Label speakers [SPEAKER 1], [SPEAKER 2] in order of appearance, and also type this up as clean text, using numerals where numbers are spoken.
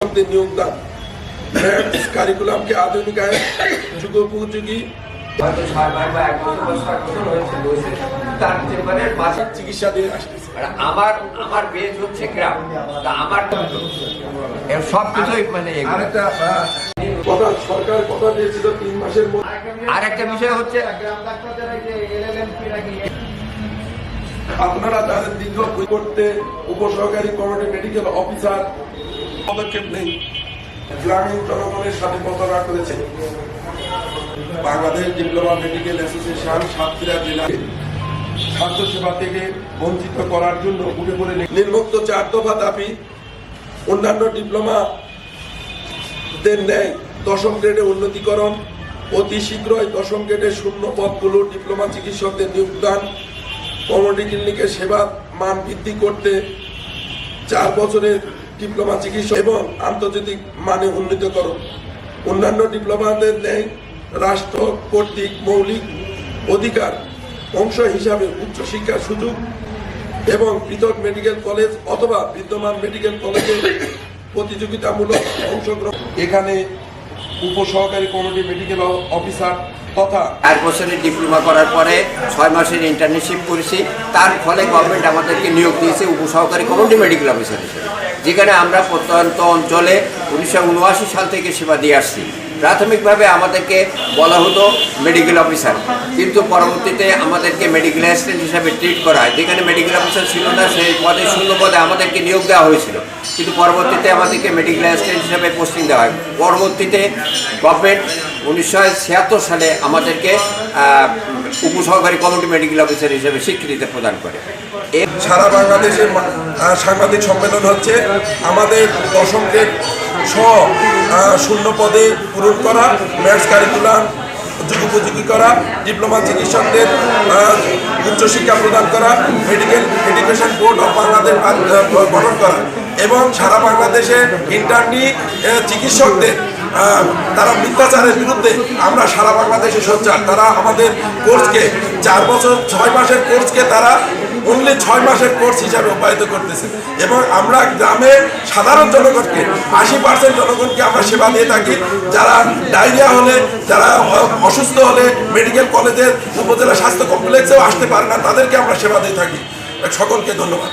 [SPEAKER 1] চিকিৎসকদের নিয়োগদান, কারিকুলামকে আধুনিকায়ন, যুগোপযোগী চিকিৎসা দিয়ে আসতেছে।
[SPEAKER 2] আমার বেজ হচ্ছে গ্রাম, আমার সব কিছুই মানে
[SPEAKER 1] কথা সরকার কথা দিয়েছিল 3 মাসের মধ্যে।
[SPEAKER 2] আর একটা বিষয় হচ্ছে
[SPEAKER 1] আপনারা তাদের দীর্ঘ করতে উপসহকারী কমিটি মেডিকেল অফিসার পদক্ষেপ নেই, গ্রামীণ জনগণের সাথে প্রতারণা করেছে। Bangladesh diploma medical association Satkhira জেলাকে স্বাস্থ্যসেবা থেকে বঞ্চিত করার জন্য উঠে পড়ে নির্মুক্ত 4 দফা দাবি, অন্যান্য ডিপ্লোমাদের ন্যায় 10ম গ্রেডে উন্নতিকরণ, অতি শীঘ্রই 10ম গ্রেডের শূন্য পদগুলো ডিপ্লোমা চিকিৎসকদের নিয়োগদান, কমিউনিটি ক্লিনিকের সেবার মান বৃদ্ধি করতে 4 বছরের ডিপ্লোমা চিকিৎসা এবং আন্তর্জাতিক মানে উন্নীতকরণ, অন্যান্য ডিপ্লোমাদের ন্যায় রাষ্ট্র কর্তৃক মৌলিক অধিকার অংশ হিসাবে উচ্চশিক্ষার সুযোগ এবং পৃথক মেডিকেল কলেজ অথবা বিদ্যমান মেডিকেল কলেজে প্রতিযোগিতামূলক অংশগ্রহণ। এখানে উপসহকারী কমিটি মেডিকেল অফিসার তথা
[SPEAKER 2] 4 বছরের ডিপ্লোমা করার পরে 6 মাসের ইন্টার্নশিপ করেছি। তার ফলে গভর্নমেন্ট আমাদেরকে নিয়োগ দিয়েছে উপসহকারী কমিউনিটি মেডিকেল অফিসার হিসেবে, যেখানে আমরা প্রত্যন্ত অঞ্চলে 1979 সাল থেকে সেবা দিয়ে আসছি। প্রাথমিকভাবে আমাদেরকে বলা হতো মেডিকেল অফিসার, কিন্তু পরবর্তীতে আমাদেরকে মেডিকেল অ্যাসিস্ট্যান্ট হিসাবে ট্রিট করা হয়। যেখানে মেডিকেল অফিসার ছিল না, সেই পদে শূন্য পদে আমাদেরকে নিয়োগ দেওয়া হয়েছিল, কিন্তু পরবর্তীতে আমাদেরকে মেডিকেল অ্যাসিস্ট্যান্ট হিসাবে পোস্টিং দেওয়া হয়। পরবর্তীতে গভর্নমেন্ট 1976 সালে আমাদেরকে উপসহকারী কমিউনিটি মেডিকেল অফিসার হিসেবে স্বীকৃতি প্রদান করে।
[SPEAKER 1] সারা বাংলাদেশে সাংবাদিক সম্মেলন হচ্ছে। আমাদের 10ম গ্রেড সহ শূন্য পদে পূরণ করা, ম্যাথস কারিকুলাম যুগোপযোগী করা, ডিপ্লোমা চিকিৎসকদের উচ্চশিক্ষা প্রদান করা, medical education board of Bangladesh গঠন করা এবং সারা বাংলাদেশে ইন্টার্নি চিকিৎসকদের তারা মিথ্যাচারের বিরুদ্ধে আমরা সারা বাংলাদেশে সোচ্চার। তারা আমাদের কোর্সকে 4 বছর 6 মাসের কোর্সকে তারা অনলি 6 মাসের কোর্স হিসাবে রূপায়িত করতেছে এবং আমরা গ্রামের সাধারণ জনগণকে 80% জনগণকে আমরা সেবা দিয়ে থাকি। যারা ডায়রিয়া হলে, যারা অসুস্থ হলে মেডিকেল কলেজের উপজেলা স্বাস্থ্য কমপ্লেক্সেও আসতে পারে না, তাদেরকে আমরা সেবা দিয়ে থাকি। সকলকে ধন্যবাদ।